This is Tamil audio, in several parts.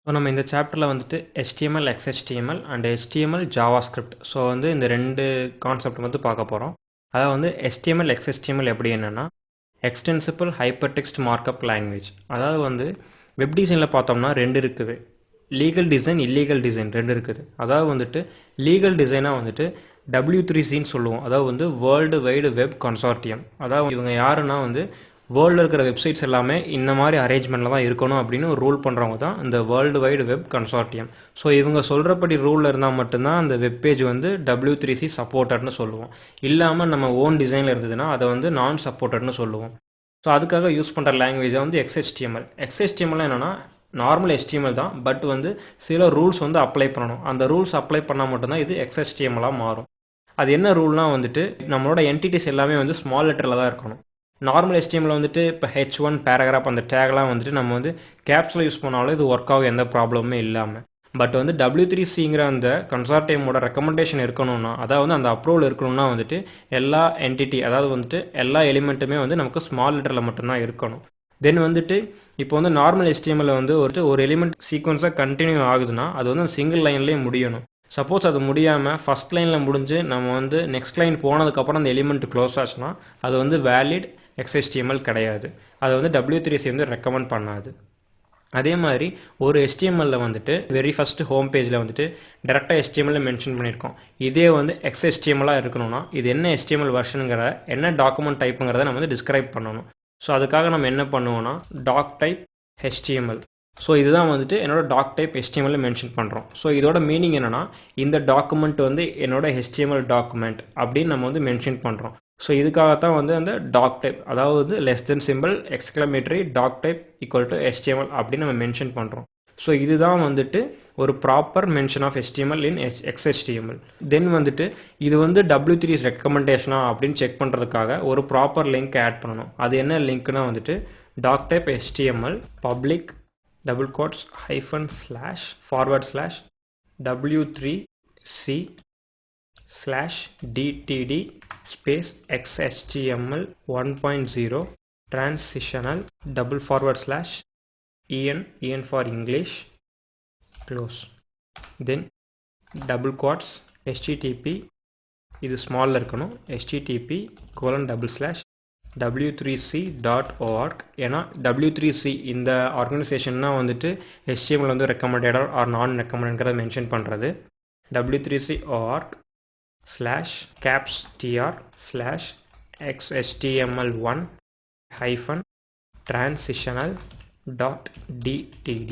ஸோ நம்ம இந்த சாப்டரில் வந்துட்டு HTML, XHTML and HTML, JavaScript so வந்து இந்த ரெண்டு கான்செப்ட் வந்து பார்க்க போகிறோம். அதாவது வந்து HTML, XHTML எப்படி என்னென்னா எக்ஸ்டென்சிபிள் ஹைப்பர்டெக்ஸ்ட் மார்க்அப் லாங்குவேஜ். அதாவது வந்து வெப் டிசைனில் பார்த்தோம்னா ரெண்டு இருக்குது, லீகல் டிசைன், இல்லீகல் டிசைன் ரெண்டு இருக்குது. அதாவது வந்துட்டு லீகல் டிசைனாக வந்துட்டு W3Cன்னு சொல்லுவோம். அதாவது வந்து வேர்ல்டு வைடு வெப் கன்சார்டியம். அதாவது இவங்க யாருன்னா வந்து வேர்ல்டில் இருக்கிற வெப்சைட்ஸ் எல்லாமே இந்த மாதிரி அரேஞ்ச்மெண்ட்டில் தான் இருக்கணும் அப்படின்னு ஒரு ரூல் பண்ணுறவங்க தான் இந்த world wide web consortium. So இவங்க சொல்கிறபடி ரூலில் இருந்தால் மட்டும்தான் அந்த வெப் பேஜ் வந்து W3C சப்போர்ட்டட்னு சொல்லுவோம். இல்லாமல் நம்ம ஓன் டிசைனில் இருந்ததுன்னா அதை வந்து நான் சப்போர்ட்டட்னு சொல்லுவோம். ஸோ அதுக்காக யூஸ் பண்ணுற லாங்குவேஜ் வந்து XHTML. XHTML என்னென்னா நார்மல் HTML தான், பட் வந்து சில ரூல்ஸ் வந்து அப்ளை பண்ணணும். அந்த ரூல்ஸ் அப்ளை பண்ணால் மட்டும்தான் இது XHTML-ஆக மாறும். அது என்ன ரூல்னா வந்துட்டு நம்மளோட என்டிட்டிஸ் எல்லாமே வந்து ஸ்மால் லெட்டரில் தான் இருக்கணும். நார்மல் HTML வந்துட்டு இப்போ H1 பேராகிராஃப் அந்த டேக்லாம் வந்துட்டு நம்ம வந்து கேப்ஸில் யூஸ் பண்ணாலும் இது ஒர்க் ஆகும், எந்த ப்ராப்ளமுமே இல்லாமல். பட் வந்து W3Cங்கிற அந்த கன்சார்டியமோட ரெக்கமெண்டேஷன் இருக்கணும்னா, அதாவது அந்த அப்ரூவல் இருக்கணும்னா வந்துட்டு எல்லா என்டிட்டி, அதாவது வந்துட்டு எல்லா எலிமெண்ட்டுமே வந்து நமக்கு ஸ்மால் லெட்டரில் மட்டும்தான் இருக்கணும். தென் வந்துட்டு இப்போ வந்து நார்மல் HTML வந்து ஒரு எலிமெண்ட் சீக்வன்ஸாக கண்டினியூ ஆகுதுன்னா அது வந்து சிங்கிள் லைன்லேயே முடியணும். சப்போஸ் அது முடியாமல் ஃபஸ்ட் லைனில் முடிஞ்சு நம்ம வந்து நெக்ஸ்ட் லைன் போனதுக்கப்புறம் அந்த எலிமெண்ட் க்ளோஸ் ஆச்சுன்னா அது வந்து வேலிட் XHTML கிடையாது. அதை வந்து W3C வந்து ரெக்கமெண்ட் பண்ணாது. அதே மாதிரி ஒரு HTML வந்துட்டு வெரி ஃபஸ்ட்டு ஹோம் பேஜில் வந்துட்டு டேரெக்டாக HTML மென்ஷன் பண்ணியிருக்கோம். இதே வந்து XHTML-ஆக இருக்கணும்னா இது என்ன HTML வெர்ஷனுங்கிற என்ன டாக்குமெண்ட் டைப்புங்கிறத நம்ம வந்து டிஸ்கிரைப் பண்ணணும். ஸோ அதுக்காக நம்ம என்ன பண்ணுவோம்னா டாக் டைப் HTML. ஸோ இதுதான் வந்துட்டு என்னோட டாக் டைப் HTML மென்ஷன் பண்ணுறோம். ஸோ இதோட மீனிங் என்னென்னா இந்த டாக்குமெண்ட் வந்து என்னோட HTML டாக்குமெண்ட் அப்படின்னு நம்ம வந்து மென்ஷன் பண்ணுறோம். ஸோ இதுக்காகத்தான் வந்து அந்த டாக் டைப், அதாவது less than simple exclamatory doc type equal to HTML அப்படின்னு நம்ம மென்ஷன் பண்ணுறோம். ஸோ இதுதான் வந்துட்டு ஒரு proper mention of HTML in XHTML. Then வந்துட்டு இது வந்து W3 ரெக்கமெண்டேஷனா அப்படின்னு செக் பண்ணுறதுக்காக ஒரு ப்ராப்பர் லிங்க் ஆட் பண்ணணும். அது என்ன லிங்க்னா வந்துட்டு doc type HTML public double quotes hyphen slash forward slash W3C slash DTD space XHTML 1.0 transitional double forward slash en for English close, then double quotes http இது ஸ்மால்ல இருக்கணும், http :/w3c.org. ஏன்னா W3C இந்த ஆர்கனைசேஷன்னா வந்துட்டு HTML வந்து ரெக்கமெண்டட் ஆர் நான் ரெக்கமெண்டட்ங்கிறத மென்ஷன் பண்ணுறது. W3C.org /caps tr /XHTML1 transitional .dtd.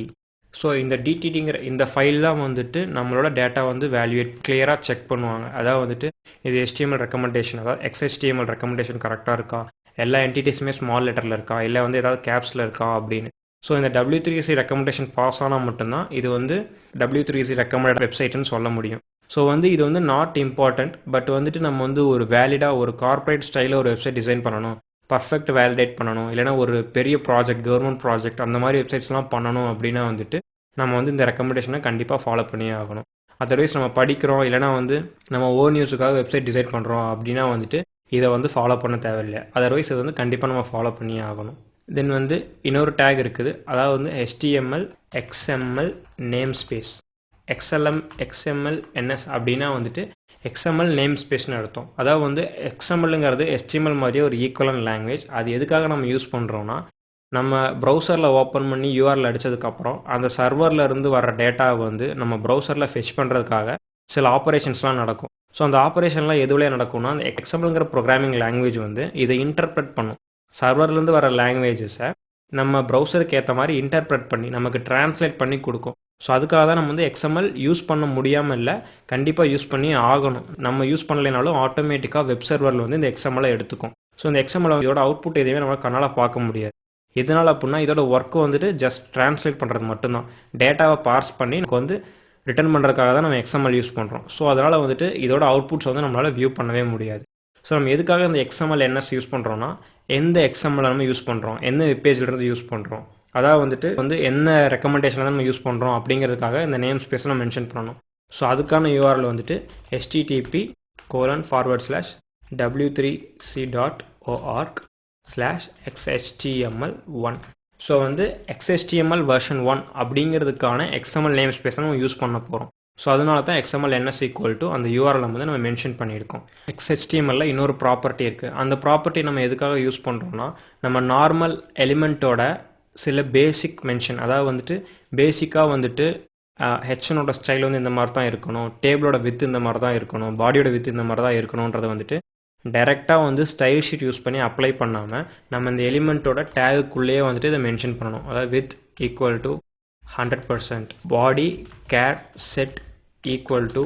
So இந்த DTDங்கிற இந்த ஃபைல் தான் வந்துட்டு நம்மளோட டேட்டா வந்து வேல்யூவேட் கிளியராக செக் பண்ணுவாங்க. அதாவது வந்துட்டு இது HTML ரெக்கமெண்டேஷன், அதாவது XHTML ரெக்கமெண்டேஷன் கரெக்டாக இருக்கா, எல்லா என்டிட்டிஸுமே ஸ்மால் லெட்டரில் இருக்கா, இல்லை வந்து ஏதாவது கேப்ஸில் இருக்கா அப்படின்னு. ஸோ இந்த W3C ரெக்கமெண்டேஷன் பாஸ் ஆனால் மட்டும்தான் இது வந்து W3C ரெக்கமெண்டட் வெப்சைட்னு சொல்ல முடியும். ஸோ வந்து இது வந்து நாட் இம்பார்ட்டண்ட், பட் வந்துட்டு நம்ம வந்து ஒரு வேலிடாக ஒரு கார்ப்பரேட் ஸ்டைலில் ஒரு வெப்சைட் டிசைன் பண்ணணும், பர்ஃபெக்ட் வேலிடேட் பண்ணணும், இல்லைனா ஒரு பெரிய ப்ராஜெக்ட், கவர்மெண்ட் ப்ராஜெக்ட் அந்த மாதிரி வெப்சைட்ஸ்லாம் பண்ணணும் அப்படின்னா வந்துட்டு நம்ம வந்து இந்த ரெக்கமெண்டேஷனை கண்டிப்பாக ஃபாலோ பண்ணியே ஆகணும். அதர்வைஸ் நம்ம படிக்கிறோம் இல்லைனா வந்து நம்ம ஓன் யூஸுக்காக வெப்சைட் டிசைன் பண்ணுறோம் அப்படின்னா வந்துட்டு இதை வந்து ஃபாலோ பண்ண தேவையில்லை. அதர்வைஸ் இது வந்து கண்டிப்பாக நம்ம ஃபாலோ பண்ணியே ஆகணும். தென் வந்து இன்னொரு டேக் இருக்குது, அதாவது வந்து HTML XML name space. XML NS அப்படின்னா வந்துட்டு XML நேம் ஸ்பேஸ்னு அர்த்தம். அதாவது வந்து XMLங்கிறது HTML மாதிரியே ஒரு ஈக்குவலன்ட் லாங்குவேஜ். அது எதுக்காக நம்ம யூஸ் பண்ணுறோன்னா, நம்ம ப்ரௌசரில் ஓப்பன் பண்ணி URL அடித்ததுக்கப்புறம் அந்த சர்வரில் இருந்து வர டேட்டாவை வந்து நம்ம ப்ரௌசரில் ஃபெச் பண்ணுறதுக்காக சில ஆப்ரேஷன்ஸ்லாம் நடக்கும். ஸோ அந்த ஆப்ரேஷன்லாம் எதுவிலே நடக்கும்னா அந்த XMLங்கிற ப்ரோக்ராமிங் லாங்குவேஜ் வந்து இதை இன்டர்பிரட் பண்ணும். சர்வர்லேருந்து வர லாங்குவேஜஸை நம்ம ப்ரௌசருக்கு ஏற்ற மாதிரி இன்டர்பிரட் பண்ணி நமக்கு டிரான்ஸ்லேட் பண்ணி கொடுக்கும். ஸோ அதுக்காக தான் நம்ம வந்து XML யூஸ் பண்ண முடியாமல் இல்லை, கண்டிப்பாக யூஸ் பண்ணி ஆகணும். நம்ம யூஸ் பண்ணலைனாலும் ஆட்டோமேட்டிக்காக வெப் சர்வரில் வந்து இந்த XML எடுத்துக்கும். ஸோ இந்த XML இதோட அவுட்புட் எதுவுமே நம்ம கண்ணால் பார்க்க முடியாது. எதனால் அப்படின்னா இதோட ஒர்க்கு வந்துட்டு ஜஸ்ட் டிரான்ஸ்லேட் பண்ணுறது மட்டும்தான். டேட்டாவை பார்ஸ் பண்ணி நமக்கு வந்து ரிட்டர்ன் பண்ணுறதுக்காக தான் நம்ம XML யூஸ் பண்ணுறோம். ஸோ அதனால் வந்துட்டு இதோட அவுட்புட்ஸ் வந்து நம்மளால் வியூ பண்ணவே முடியாது. ஸோ நம்ம எதுக்காக இந்த XML NS யூஸ் பண்ணுறோன்னா, எந்த XML நம்ம யூஸ் பண்ணுறோம், எந்த வெப்பேஜ்லேருந்து யூஸ் பண்ணுறோம், அதாவது வந்துட்டு வந்து என்ன ரெக்கமெண்டேஷன் நம்ம யூஸ் பண்ணுறோம் அப்படிங்கிறதுக்காக இந்த நேம் ஸ்பேஸை நம்ம மென்ஷன் பண்ணணும். ஸோ அதுக்கான URL வந்துட்டு http :/w3c.org /XHTML1. ஸோ வந்து XHTML வெர்ஷன் 1 அப்படிங்கிறதுக்கான XML நேம் ஸ்பேஸை நம்ம யூஸ் பண்ண போகிறோம். ஸோ அதனால தான் XML NS ஈக்குவல் டு அந்த URL வந்து நம்ம மென்ஷன் பண்ணியிருக்கோம். XHTML இன்னொரு ப்ராப்பர்ட்டி இருக்குது. அந்த ப்ராப்பர்ட்டி நம்ம எதுக்காக யூஸ் பண்ணுறோம்னா, நம்ம நார்மல் எலிமெண்ட்டோட சில பேசிக் மென்ஷன், அதாவது வந்துட்டு பேசிக்காக வந்துட்டு ஹெச்னோட ஸ்டைல் வந்து இந்த மாதிரி தான் இருக்கணும், டேபிளோட வித் இந்த மாதிரி தான் இருக்கணும், பாடியோட வித் இந்த மாதிரி தான் இருக்கணுன்றதை வந்துட்டு டைரெக்டாக வந்து ஸ்டைல் ஷீட் யூஸ் பண்ணி அப்ளை பண்ணாமல் நம்ம இந்த எலிமெண்ட்டோட டேகுக்குள்ளேயே வந்துட்டு இதை மென்ஷன் பண்ணணும். அதாவது with equal to 100%, body care set equal to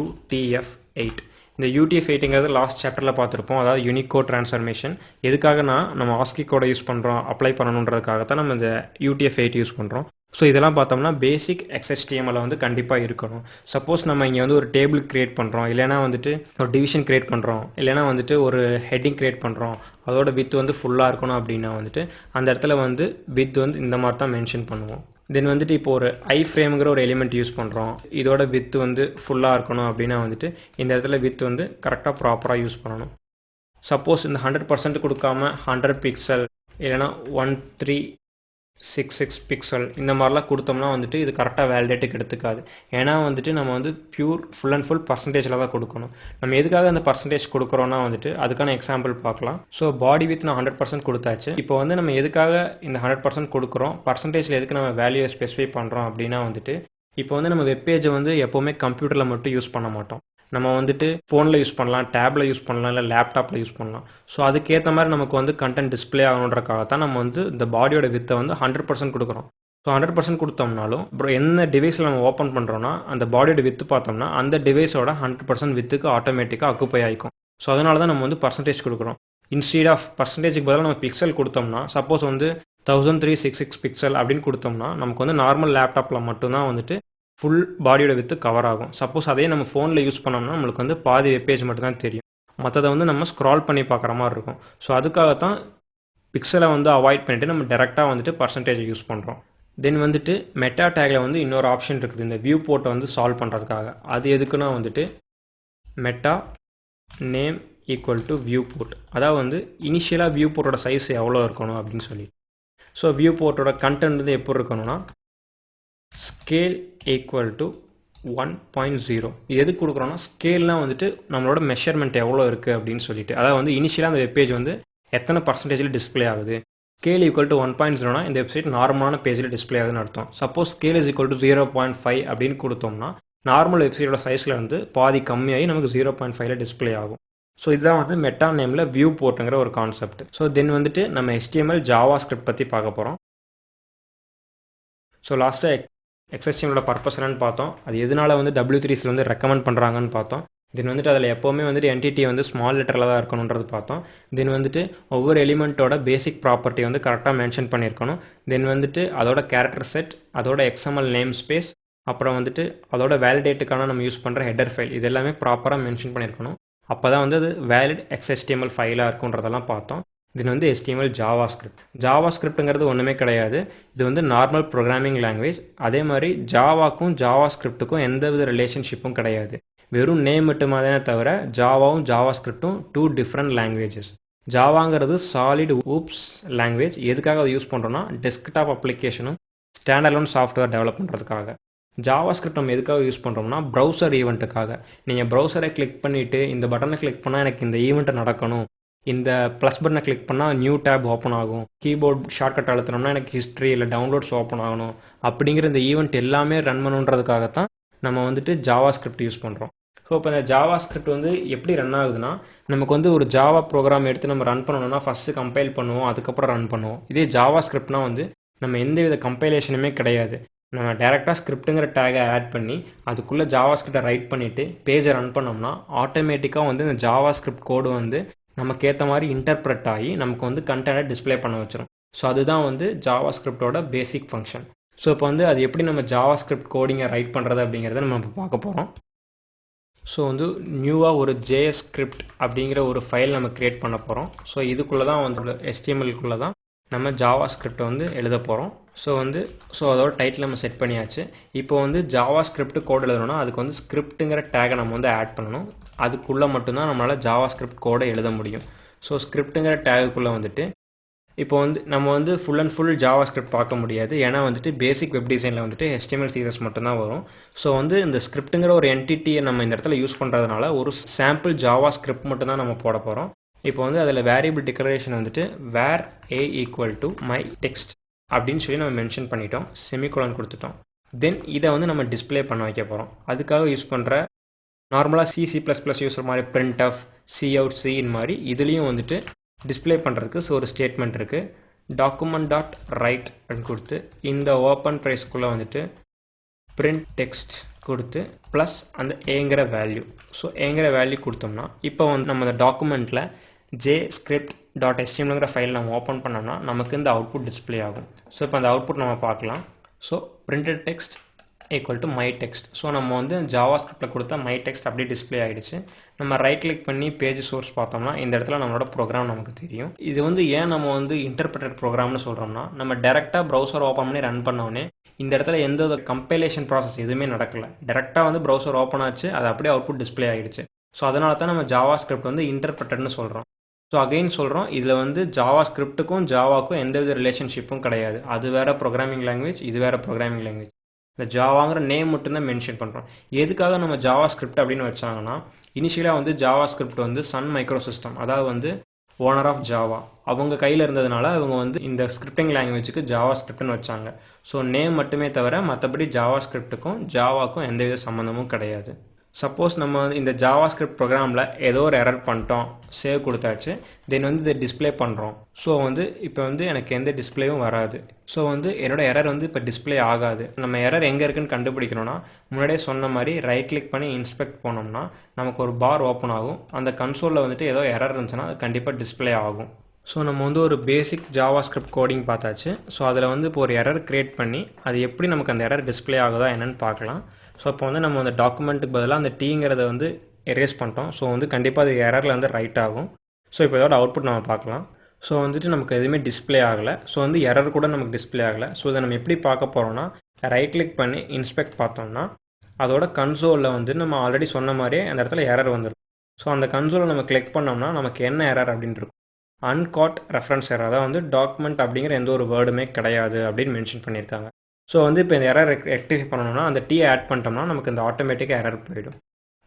UTF-8. இந்த UTF-8ங்கிறது லாஸ்ட் சாப்டரில் பார்த்துருப்போம். அதாவது யூனிகோட் ட்ரான்ஸ்ஃபர்மேஷன். எதுக்காகனா நம்ம ஆஸ்கி கோடை யூஸ் பண்ணுறோம் அப்ளை பண்ணணுன்றதுக்காக தான் நம்ம இந்த UTF-8 யூஸ் பண்ணுறோம். ஸோ இதெல்லாம் பார்த்தோம்னா பேசிக் XHTML வந்து கண்டிப்பாக இருக்கணும். சப்போஸ் நம்ம இங்கே வந்து ஒரு டேபிள் கிரியேட் பண்ணுறோம், இல்லைனா வந்துட்டு ஒரு டிவிஷன் கிரியேட் பண்ணுறோம், இல்லைனா வந்துட்டு ஒரு ஹெட்டிங் கிரியேட் பண்ணுறோம், அதோட வித் வந்து ஃபுல்லாக இருக்கணும் அப்படின்னா வந்துட்டு அந்த இடத்துல வந்து வித் வந்து இந்த மாதிரி தான் மென்ஷன் பண்ணுவோம். தென் வந்துட்டு இப்போ ஒரு iframeங்கிற ஒரு எலிமெண்ட் யூஸ் பண்ணுறோம், இதோட வித் வந்து ஃபுல்லாக இருக்கணும் அப்படின்னா வந்துட்டு இந்த இடத்துல வித் வந்து கரெக்டாக ப்ராப்பராக யூஸ் பண்ணணும். சப்போஸ் இந்த 100% கொடுக்காம 100 பிக்சல் இல்லைனா 1366 பிக்சல் இந்த மாதிரிலாம் கொடுத்தோம்னா வந்துட்டு இது கரெக்டாக வேலிடேட்டுக்கு எடுத்துக்காது. ஏன்னா வந்துட்டு நம்ம வந்து ஃபுல் அண்ட் ஃபுல் பர்சன்டேஜில் தான் கொடுக்கணும். நம்ம எதுக்காக அந்த பர்சன்டேஜ் கொடுக்குறோன்னா வந்துட்டு அதுக்கான எக்ஸாம்பிள் பார்க்கலாம். ஸோ பாடி வித் நான் 100% கொடுத்தாச்சு. இப்போ வந்து நம்ம எதுக்காக இந்த 100% கொடுக்குறோம், பர்சன்டேஜில் எதுக்கு நம்ம வேல்யூவை ஸ்பெசிஃபை பண்ணுறோம் அப்படின்னா வந்துட்டு இப்போ வந்து நம்ம வெப்பேஜை வந்து எப்போவுமே கம்ப்யூட்டரில் மட்டும் யூஸ் பண்ண மாட்டோம். நம்ம வந்துட்டு ஃபோனில் யூஸ் பண்ணலாம், டேப்பில் யூஸ் பண்ணலாம், இல்லை லேப்டாப்பில் யூஸ் பண்ணலாம். ஸோ அதுக்கேற்ற மாதிரி நமக்கு வந்து கண்டென்ட் டிஸ்பிளே ஆகணுன்றக்காக தான் நம்ம வந்து இந்த பாடியோட வித்தை வந்து 100% கொடுக்குறோம். ஸோ 100% கொடுத்தோம்னாலும் அப்புறம் என்ன டிவைஸில் நம்ம ஓப்பன் பண்ணுறோன்னா அந்த பாடியோட வித்து பார்த்தோம்னா அந்த டிவைஸோட 100% வித்துக்கு ஆட்டோமேட்டிக்காக அக்குப்பை ஆகிக்கும். ஸோ அதனால தான் நம்ம வந்து பர்சன்டேஜ் கொடுக்குறோம். இன்ஸ்டீட் ஆஃப் பர்சன்டேஜுக்கு பதிலாக நம்ம பிக்சல் கொடுத்தோம்னா, சப்போஸ் வந்து 1366 பிக்சல் அப்படின்னு கொடுத்தோம்னா நமக்கு வந்து நார்மல் லேப்டாப்பில் மட்டும்தான் வந்துட்டு ஃபுல் பாடியோட வித்து கவர் ஆகும். சப்போஸ் அதே நம்ம ஃபோனில் யூஸ் பண்ணோம்னா நம்மளுக்கு வந்து பாதி வெப்பேஜ் மட்டும் தான் தெரியும், மற்றதை வந்து நம்ம ஸ்க்ரால் பண்ணி பார்க்குற மாதிரி இருக்கும். ஸோ அதுக்காகத்தான் பிக்சலை வந்து அவாய்ட் பண்ணிவிட்டு நம்ம டேரெக்டாக வந்துட்டு பர்சன்டேஜ் யூஸ் பண்ணுறோம். தென் வந்துட்டு மெட்டா டேகில் வந்து இன்னொரு ஆப்ஷன் இருக்குது இந்த வியூ போர்ட்டை வந்து சால்வ் பண்ணுறதுக்காக. அது எதுக்குன்னா வந்துட்டு meta name equal to viewport, அதாவது வந்து இனிஷியலாக வியூ போர்ட்டோட சைஸ் எவ்வளோ இருக்கணும் அப்படின்னு சொல்லி. ஸோ வியூ போர்ட்டோட கண்டென்ட் வந்து எப்படி இருக்கணும்னா ஸ்கேல் ஈக்குவல் டு 1.0. இது எது கொடுக்குறோன்னா ஸ்கேல்லாம் வந்துட்டு நம்மளோட மெஷர்மெண்ட் எவ்வளோ இருக்குது அப்படின்னு சொல்லிட்டு, அதாவது வந்து இனிஷியலாக அந்த வெப்பேஜ் வந்து எத்தனை பர்சன்டேஜில் டிஸ்பிளே ஆகுது. ஸ்கேல் ஈக்குவல் டு 1.0னா இந்த வெப்சைட் நார்மலான பேஜில் டிஸ்பிளே ஆகுதுன்னு அர்த்தம். Suppose scale is equal to 0.5 அப்படின்னு கொடுத்தோம்னா நார்மல் வெப்சைட்டோட சைஸில் வந்து பாதி கம்மியாகி நமக்கு 0.5ல டிஸ்பிளே ஆகும். ஸோ இதுதான் வந்து மெட்டா நேமில் வியூ போர்ட்டுங்கிற ஒரு கான்செப்ட். ஸோ தென் வந்துட்டு நம்ம HTML ஜாவா ஸ்கிரிப்ட் பற்றி பார்க்க போகிறோம். ஸோ லாஸ்ட்டாக XHTML பர்பஸ் என்னன்னு பார்த்தோம், அது எதனால வந்து W3ஸில் வந்து ரெக்கமெண்ட் பண்ணுறாங்கன்னு பார்த்தோம். தென் வந்துட்டு அதில் எப்போவுமே வந்துட்டு என்டிட்டி வந்து ஸ்மால் லெட்டரில் தான் இருக்கணுன்றது பார்த்தோம். தென் வந்துட்டு ஒவ்வொரு எலிமெண்ட்டோட பேசிக் ப்ராப்பர்ட்டி வந்து கரெக்டாக மென்ஷன் பண்ணியிருக்கணும். தென் வந்துட்டு அதோட கேரக்டர் செட், அதோட XML நேம் ஸ்பேஸ், அப்புறம் வந்துட்டு அதோட வேலிடேட்டுக்கான நம்ம யூஸ் பண்ணுற ஹெடர் ஃபைல், இது எல்லாமே ப்ராப்பராக மென்ஷன் பண்ணியிருக்கணும். அப்போ தான் வந்து அது வேலிட் XHTML ஃபைலாக இருக்குன்றதெல்லாம் பார்த்தோம். இது வந்து HTML ஜாவா ஸ்கிரிப்ட். ஜாவா ஸ்கிரிப்ட்டுங்கிறது ஒன்றுமே கிடையாது, இது வந்து நார்மல் ப்ரோக்ராமிங் லாங்குவேஜ். அதே மாதிரி ஜாவாக்கும் ஜாவா ஸ்கிரிப்ட்டுக்கும் எந்தவித ரிலேஷன்ஷிப்பும் கிடையாது, வெறும் நேம் மட்டுமாதானே தவிர ஜாவாவும் ஜாவா ஸ்கிரிப்டும் 2 டிஃப்ரெண்ட் லாங்குவேஜஸ். ஜாவாங்கிறது சாலிட் ஊப்ஸ் லாங்குவேஜ். எதுக்காக அதை யூஸ் பண்ணுறோன்னா டெஸ்க்டாப் அப்ளிகேஷனும் ஸ்டாண்டர்லோன் சாஃப்ட்வேர் டெவலப் பண்ணுறதுக்காக. ஜாவா ஸ்கிரிப்ட் நம்ம எதுக்காக யூஸ் பண்ணுறோம்னா ப்ரௌசர் ஈவெண்ட்டுக்காக. நீங்கள் ப்ரௌசரை கிளிக் பண்ணிவிட்டு இந்த பட்டனை கிளிக் பண்ணால் எனக்கு இந்த ஈவெண்ட்டை நடக்கணும், இந்த ப்ளஸ் பட்டனை கிளிக் பண்ணால் நியூ டேப் ஓப்பன் ஆகும், கீபோர்ட் ஷார்ட்கட் அழுத்தினோம்னா எனக்கு ஹிஸ்ட்ரி இல்லை டவுன்லோட்ஸ் ஓப்பன் ஆகணும், அப்படிங்கிற இந்த ஈவெண்ட் எல்லாமே ரன் பண்ணுன்றதுக்காகத்தான் நம்ம வந்துட்டு ஜாவா ஸ்கிரிப்ட் யூஸ் பண்ணுறோம். ஸோ இப்போ இந்த ஜாவா ஸ்கிரிப்ட் வந்து எப்படி ரன் ஆகுதுன்னா, நமக்கு வந்து ஒரு ஜாவா ப்ரோக்ராம் எடுத்து நம்ம ரன் பண்ணணும்னா ஃபஸ்ட்டு கம்பைல் பண்ணுவோம், அதுக்கப்புறம் ரன் பண்ணுவோம். இதே ஜாவா ஸ்கிரிப்ட்னா வந்து நம்ம எந்தவித கம்பைலேஷனுமே கிடையாது, நம்ம டேரெக்டாக ஸ்கிரிப்ட்டுங்கிற டேகை ஆட் பண்ணி அதுக்குள்ளே ஜாவா ஸ்கிரிப்டை ரைட் பண்ணிவிட்டு பேஜை ரன் பண்ணோம்னா ஆட்டோமேட்டிக்காக வந்து இந்த ஜாவா ஸ்கிரிப்ட் கோடு வந்து நமக்கு ஏற்ற மாதிரி இன்டர்பிரட் ஆகி நமக்கு வந்து கண்டென்ட்டை டிஸ்பிளே பண்ண வச்சிடும். ஸோ அதுதான் வந்து ஜாவா ஸ்கிரிப்டோட பேசிக் ஃபங்க்ஷன். ஸோ இப்போ வந்து அது எப்படி நம்ம ஜாவா ஸ்கிரிப்ட் கோடிங்கை ரைட் பண்ணுறது அப்படிங்கிறத நம்ம இப்போ பார்க்க போகிறோம். ஸோ வந்து நியூவாக ஒரு JS ஸ்கிரிப்ட் அப்படிங்கிற ஒரு ஃபைல் நம்ம க்ரியேட் பண்ண போகிறோம். ஸோ இதுக்குள்ளே தான் வந்து HTML-க்குள்ளே தான் நம்ம ஜாவா ஸ்கிரிப்டை வந்து எழுத போகிறோம். ஸோ அதோட டைட்டில் நம்ம செட் பண்ணியாச்சு. இப்போ வந்து ஜாவா ஸ்கிரிப்ட் கோட் எழுதணும்னா அதுக்கு வந்து ஸ்கிரிப்ட்டுங்கிற டேகை நம்ம வந்து ஆட் பண்ணணும். அதுக்குள்ளே மட்டும்தான் நம்மளால் ஜாவா ஸ்கிரிப்ட் கோடை எழுத முடியும். ஸோ ஸ்கிரிப்ட்டுங்கிற டேகுக்குள்ளே வந்துட்டு இப்போ வந்து நம்ம வந்து full and full Java script பார்க்க முடியாது. ஏன்னா வந்துட்டு பேசிக் வெப் டிசைனில் வந்துட்டு HTML CSS மட்டும்தான் வரும். ஸோ வந்து இந்த ஸ்கிரிப்ட்டுங்கிற ஒரு என்டிட்டியை நம்ம இந்த இடத்துல யூஸ் பண்ணுறதுனால ஒரு சாம்பிள் ஜாவா ஸ்கிரிப்ட் மட்டும் தான் நம்ம போட போகிறோம். இப்போ வந்து அதில் வேரியபிள் டிக்ளரேஷன் வந்துட்டு வேர் a equal to my text அப்படின்னு சொல்லி நம்ம மென்ஷன் பண்ணிட்டோம், செமிகோலன் கொடுத்துட்டோம். தென் இதை வந்து நம்ம டிஸ்பிளே பண்ண வைக்க போகிறோம். அதுக்காக யூஸ் பண்ணுற நார்மலாக C++ யூஸ் மாதிரி printf, cout, cin மாதிரி இதுலேயும் வந்துட்டு டிஸ்பிளே பண்ணுறதுக்கு ஒரு ஸ்டேட்மெண்ட் இருக்குது. document.write அப்படின்னு கொடுத்து இந்த ஓப்பன் ப்ரைஸ்க்குள்ளே வந்துட்டு print text கொடுத்து ப்ளஸ் அந்த ஏங்கிற வேல்யூ. ஸோ ஏங்கிற வேல்யூ கொடுத்தோம்னா இப்போ வந்து நம்ம இந்த டாக்குமெண்ட்டில் jscript.htmlங்கிற ஃபைல் நம்ம ஓப்பன் பண்ணோம்னா நமக்கு இந்த அவுட்புட் டிஸ்பிளே ஆகும். ஸோ இப்போ அந்த அவுட்புட் நம்ம பார்க்கலாம். So printed text equal to my text. So நம்ம வந்து ஜாவா ஸ்கிரிப்டில் கொடுத்த my text அப்படியே டிஸ்பிளே ஆகிடுச்சு. நம்ம ரைட் கிளிக் பண்ணி பேஜ் சோர்ஸ் பார்த்தோம்னா இந்த இடத்துல நம்மளோட ப்ரோக்ராம் நமக்கு தெரியும். இது வந்து ஏன் நம்ம வந்து இன்டர்பிரட்டட் ப்ரோக்ராம்னு சொல்கிறோம்னா, நம்ம டேரெக்டாக ப்ரௌசர் ஓப்பன் பண்ணி ரன் பண்ணோடனே இந்த இடத்துல எந்த கம்பைலேஷன் ப்ராசஸ் எதுவுமே நடக்கல. டேரெக்டாக வந்து ப்ரௌசர் ஓப்பன் ஆச்சு, அது அப்படியே அவுட்புட் டிஸ்பிளே ஆகிடுச்சு. ஸோ அதனால தான் நம்ம ஜாவா ஸ்கிரிப்ட் வந்து இன்டர்பிரட்டட்னு சொல்கிறோம். ஸோ அகைன் சொல்கிறோம், இதில் வந்து ஜாவா ஸ்கிரிப்ட்டுக்கும் ஜாவாக்கும் எந்தவித ரிலேஷன்ஷிப்பும் கிடையாது. அது வேறு ப்ரோக்ராமிங் லாங்குவேஜ், இது வேறு ப்ரோக்ராமிங் லாங்குவேஜ். இந்த ஜாவாங்கிற நேம் மட்டும்தான் மென்ஷன் பண்ணுறோம். எதுக்காக நம்ம ஜாவா ஸ்கிரிப்ட் அப்படின்னு வச்சாங்கன்னா, இனிஷியலாக வந்து ஜாவா ஸ்கிரிப்ட் வந்து சன் மைக்ரோ சிஸ்டம், அதாவது வந்து ஓனர் ஆஃப் ஜாவா, அவங்க கையில் இருந்ததுனால அவங்க வந்து இந்த ஸ்கிரிப்டிங் லாங்குவேஜுக்கு ஜாவா ஸ்கிரிப்ட்னு வச்சாங்க. ஸோ நேம் மட்டுமே தவிர மற்றபடி ஜாவா ஸ்கிரிப்ட்டுக்கும் ஜாவாக்கும் எந்தவித சம்மந்தமும் கிடையாது. சப்போஸ் நம்ம இந்த ஜாவா ஸ்கிரிப்ட் ப்ரோக்ராமில் ஏதோ ஒரு எரர் பண்ணிட்டோம், சேவ் கொடுத்தாச்சு, தென் வந்து இதை டிஸ்பிளே பண்ணுறோம். ஸோ வந்து இப்போ வந்து எனக்கு எந்த டிஸ்பிளேவும் வராது. ஸோ வந்து என்னோட எரர் வந்து இப்போ டிஸ்பிளே ஆகாது. நம்ம எரர் எங்கே இருக்குன்னு கண்டுபிடிக்கணும்னா, முன்னாடியே சொன்ன மாதிரி ரைட் கிளிக் பண்ணி இன்ஸ்பெக்ட் போனோம்னா நமக்கு ஒரு பார் ஓப்பன் ஆகும். அந்த கன்சோலில் வந்துட்டு ஏதோ எரர் இருந்துச்சுன்னா அது கண்டிப்பாக டிஸ்பிளே ஆகும். ஸோ நம்ம வந்து ஒரு பேசிக் ஜாவா ஸ்கிரிப்ட் கோடிங் பார்த்தாச்சு. ஸோ அதில் வந்து இப்போ ஒரு எரர் கிரியேட் பண்ணி அது எப்படி நமக்கு அந்த எரர் டிஸ்பிளே ஆகுதா என்னன்னு பார்க்கலாம். ஸோ இப்போ வந்து நம்ம அந்த டாக்குமெண்ட்டுக்கு பதிலாக அந்த டீங்கிறத வந்து எரேஸ் பண்ணிட்டோம். ஸோ வந்து கண்டிப்பாக அது எரரில் வந்து ரைட் ஆகும். ஸோ இப்போ இதோட அவுட்புட் நம்ம பார்க்கலாம். ஸோ வந்துட்டு நமக்கு எதுவுமே டிஸ்பிளே ஆகலை. ஸோ வந்து எரர் கூட நமக்கு டிஸ்பிளே ஆகலை. ஸோ இதை நம்ம எப்படி பார்க்க போகிறோம்னா, ரைட் கிளிக் பண்ணி இன்ஸ்பெக்ட் பார்த்தோம்னா அதோட கன்சோலில் வந்து நம்ம ஆல்ரெடி சொன்ன மாதிரியே அந்த இடத்துல எரர் வந்துடும். ஸோ அந்த கன்சோலை நம்ம கிளிக் பண்ணோம்னா நமக்கு என்ன எரர் அப்படின்னு இருக்கும், அன்காட் ரெஃபரன்ஸ் எரர், அதாவது வந்து டாக்குமெண்ட் அப்படிங்கிற எந்த ஒரு வேர்டுமே கிடையாது அப்படின்னு மென்ஷன் பண்ணியிருக்காங்க. ஸோ வந்து இப்போ இந்த எரர் ரெக்டிஃபை பண்ணணும்னா அந்த டீயை ஆட் பண்ணிட்டோம்னா நமக்கு இந்த ஆட்டோமேட்டிக்காக எரர் போயிடும்.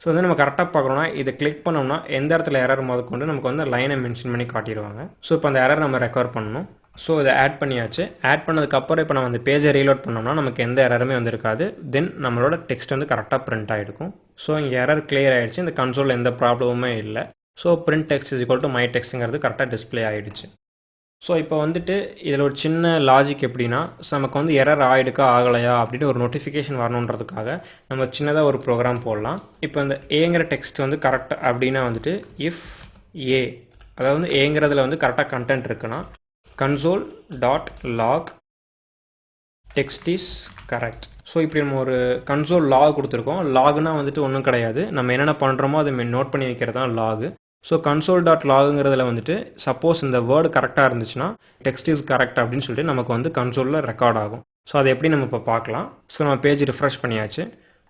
ஸோ வந்து நம்ம கரெக்டாக பார்க்கணும்னா இதை கிளிக் பண்ணோம்னா எந்த இடத்துல எரர் முதற்கொண்டு நமக்கு வந்து லைனை மென்ஷன் பண்ணி காட்டிடுவாங்க. ஸோ இப்போ அந்த எரர் நம்ம ரெக்கவர் பண்ணணும். ஸோ இதை ஆட் பண்ணியாச்சு. ஆட் பண்ணதுக்கப்புறம் இப்போ நம்ம அந்த பேஜை ரீலோட் பண்ணோம்னா நமக்கு எந்த எரருமே வந்திருக்காது. தென் நம்மளோட டெக்ஸ்ட் வந்து கரெக்டாக பிரிண்ட் ஆகிருக்கும். ஸோ இங்கே எரர் கிளியர் ஆகிடுச்சு, இந்த கன்சோலில் எந்த ப்ராப்ளமுமே இல்லை. So print text is equal to my textங்கிறது கரெக்டாக டிஸ்பிளே ஆகிடுச்சு. ஸோ இப்போ வந்துட்டு இதில் ஒரு சின்ன லாஜிக் எப்படின்னா, நமக்கு வந்து எரர் ஆகிடுக்கா ஆகலையா அப்படின்னு ஒரு நோட்டிஃபிகேஷன் வரணுன்றதுக்காக நம்ம சின்னதாக ஒரு ப்ரோக்ராம் போடலாம். இப்போ இந்த ஏங்கிற டெக்ஸ்ட் வந்து கரெக்ட் அப்படின்னா வந்துட்டு இஃப் ஏ, அதாவது வந்து ஏங்கிறதுல வந்து கரெக்டாக கண்டென்ட் இருக்குன்னா console.log text is correct. So இப்படி நம்ம ஒரு கன்சோல் லாக் கொடுத்துருக்கோம். லாக்னா வந்துட்டு ஒன்றும் கிடையாது, நம்ம என்னென்ன பண்ணுறோமோ அதை நோட் பண்ணி வைக்கிறது தான் லாகு. ஸோ console.logங்கிறதுல வந்துட்டு சப்போஸ் இந்த வேர்டு கரெக்டாக இருந்துச்சுன்னா டெக்ஸ்ட் இஸ் கரெக்ட் அப்படின்னு சொல்லிட்டு நமக்கு வந்து கன்சோலில் ரெக்கார்ட் ஆகும். ஸோ அதை எப்படி நம்ம இப்போ பார்க்கலாம். ஸோ நம்ம பேஜ் ரிஃப்ரெஷ் பண்ணியாச்சு.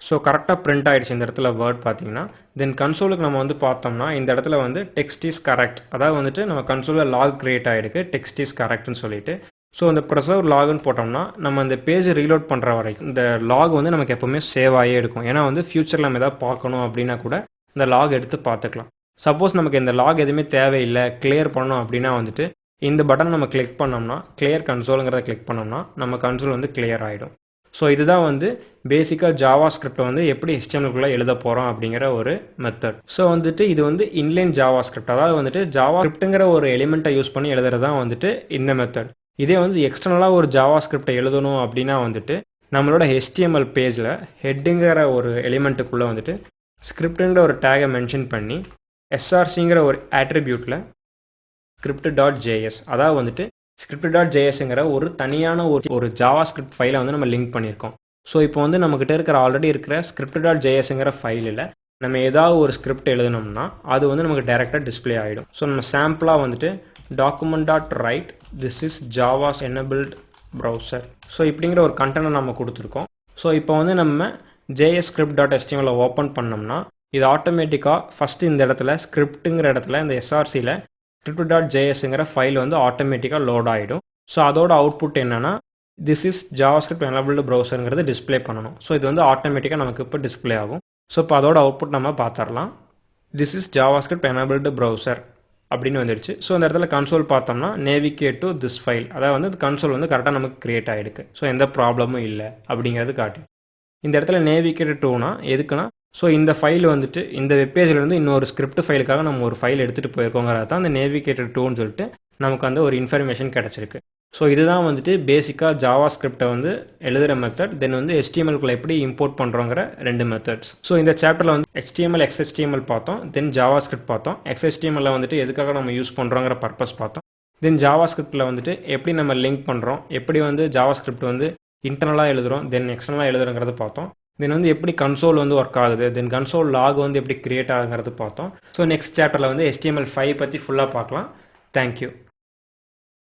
ஸோ கரெக்டாக பிரிண்ட் ஆகிடுச்சு இந்த இடத்துல வேர்ட் பார்த்தீங்கன்னா. தென் கன்சோலுக்கு நம்ம வந்து பார்த்தோம்னா இந்த இடத்துல வந்து டெக்ஸ்ட் இஸ் கரெக்ட், அதாவது வந்துட்டு நம்ம கன்சோலில் லாக் கிரியேட் ஆகிருக்கு டெக்ஸ்ட் இஸ் கரெக்ட்னு சொல்லிட்டு. ஸோ இந்த ப்ரெசர்வ் லாக்னு போட்டோம்னா நம்ம இந்த பேஜ் ரீலோட் பண்ணுற வரைக்கும் இந்த லாக் வந்து நமக்கு எப்போவுமே சேவ் ஆகியே இருக்கும். ஏன்னா வந்து ஃபியூச்சரில் நம்ம எதாவது பார்க்கணும் அப்படின்னா கூட இந்த லாக் எடுத்து பார்த்துக்கலாம். சப்போஸ் நமக்கு இந்த லாக் எதுவுமே தேவையில்லை, கிளியர் பண்ணணும் அப்படின்னா வந்துட்டு இந்த பட்டன் நம்ம கிளிக் பண்ணோம்னா கிளியர் கன்சோலுங்கிறத கிளிக் பண்ணோம்னா நம்ம கன்சோல் வந்து கிளியர் ஆகிடும். ஸோ இதுதான் வந்து பேசிக்காக ஜாவா ஸ்கிரிப்டை வந்து எப்படி HTML எழுத போகிறோம் அப்படிங்கிற ஒரு மெத்தட். ஸோ வந்துட்டு இது வந்து இன்லைன் ஜாவா ஸ்கிரிப்ட், அதாவது வந்துட்டு ஜாவா ஸ்கிரிப்ட்டுங்கிற ஒரு எலிமெண்ட்டை யூஸ் பண்ணி எழுதுறது தான் வந்துட்டு இந்த மெத்தட். இதே வந்து எக்ஸ்டர்னலாக ஒரு ஜாவா ஸ்கிரிப்டை எழுதணும் அப்படின்னா வந்துட்டு நம்மளோட HTML பேஜில் ஹெட்டுங்கிற ஒரு எலிமெண்ட்டுக்குள்ளே வந்துட்டு ஸ்கிரிப்டுங்கிற ஒரு டேகை மென்ஷன் பண்ணி srcங்கிற ஒரு ஆட்ரிபியூட்டில் script.js, அதாவது வந்துட்டு script.jsங்கிற ஒரு தனியான ஒரு ஜாவா ஸ்கிரிப்ட் ஃபைலை வந்து நம்ம லிங்க் பண்ணியிருக்கோம். ஸோ இப்போ வந்து நம்மக்கிட்ட இருக்கிற ஆல்ரெடி இருக்கிற script.jsங்கிற ஃபைலில் நம்ம ஏதாவது ஒரு ஸ்கிரிப்ட் எழுதணும்னா அது வந்து நமக்கு டைரெக்டாக டிஸ்பிளே ஆகிடும். ஸோ நம்ம சாம்பிளாக வந்துட்டு document.write this is Java's enabled browser, so இப்படிங்கிற ஒரு கண்டென்ட்டை நம்ம கொடுத்துருக்கோம். ஸோ இப்போ வந்து நம்ம JScript.html ஓப்பன் பண்ணோம்னா இது ஆட்டோமேட்டிக்காக ஃபஸ்ட்டு இந்த இடத்துல ஸ்கிரிப்ட்டுங்கிற இடத்துல இந்த srcயில் script.jsங்கிற ஃபைல் வந்து ஆட்டோமேட்டிக்காக லோட் ஆகிடும். ஸோ அதோட அவுட்புட் என்னன்னா திஸ் இஸ் ஜாவாஸ்கிரிப்ட் எனபிள்டு ப்ரௌசருங்கிறது டிஸ்பிளே பண்ணணும். ஸோ இது வந்து ஆட்டோமேட்டிக்காக நமக்கு இப்போ டிஸ்பிளே ஆகும். ஸோ இப்போ அதோட அவுட்புட் நம்ம பார்த்துடலாம். This is JavaScript enabled browser அப்படின்னு வந்துடுச்சு. ஸோ இந்த இடத்துல கன்சோல் பார்த்தோம்னா நேவிகேட் டு திஸ் ஃபைல், அதாவது வந்து கன்சோல் வந்து கரெக்டாக நமக்கு கிரியேட் ஆகிருக்கு. ஸோ எந்த ப்ராப்ளமும் இல்லை அப்படிங்கிறது காட்டி. இந்த இடத்துல நேவிகேட் டுனா எதுக்குன்னா ஸோ இந்த ஃபைல் வந்துட்டு இந்த வெப்பேஜில் இருந்து இன்னொரு ஸ்கிரிப்ட் ஃபைலுக்காக நம்ம ஒரு ஃபைல் எடுத்துகிட்டு போயிருக்கோங்கிறது தான் அந்த நேவிகேட்டட் டூன்னு சொல்லிட்டு நமக்கு அந்த ஒரு இன்ஃபர்மேஷன் கிடச்சிருக்கு. ஸோ இதுதான் வந்துட்டு பேசிக்காக ஜாவா ஸ்கிரிப்டை வந்து எழுதுகிற மெத்தட். தென் வந்து HTML-குள்ள எப்படி இம்போர்ட் பண்ணுறோங்கிற 2 மெத்தட்ஸ். ஸோ இந்த சாப்டரில் வந்து HTML XHTML பார்த்தோம், தென் ஜாவா ஸ்கிரிப்ட் பார்த்தோம். XHTML வந்துட்டு எதுக்காக நம்ம யூஸ் பண்ணுறோங்கிற பர்பஸ் பார்த்தோம். தென் ஜாவா ஸ்கிரிப்டில் வந்துட்டு எப்படி நம்ம லிங்க் பண்ணுறோம், எப்படி வந்து ஜாவா ஸ்கிரிப்ட் வந்து இன்டர்னலாக எழுதுகிறோம், தென் எக்ஸ்டர்னலாக எழுதுறோங்கிறத பார்த்தோம். தென் வந்து எப்படி கன்சோல் வந்து ஒர்க் ஆகுது, தென் கன்சோல் லாக் வந்து எப்படி கிரியேட் ஆகுங்கிறது பார்த்தோம். ஸோ நெக்ஸ்ட் சாப்டரில் வந்து HTML5 பற்றி ஃபுல்லாக பார்க்கலாம். தேங்க்யூ.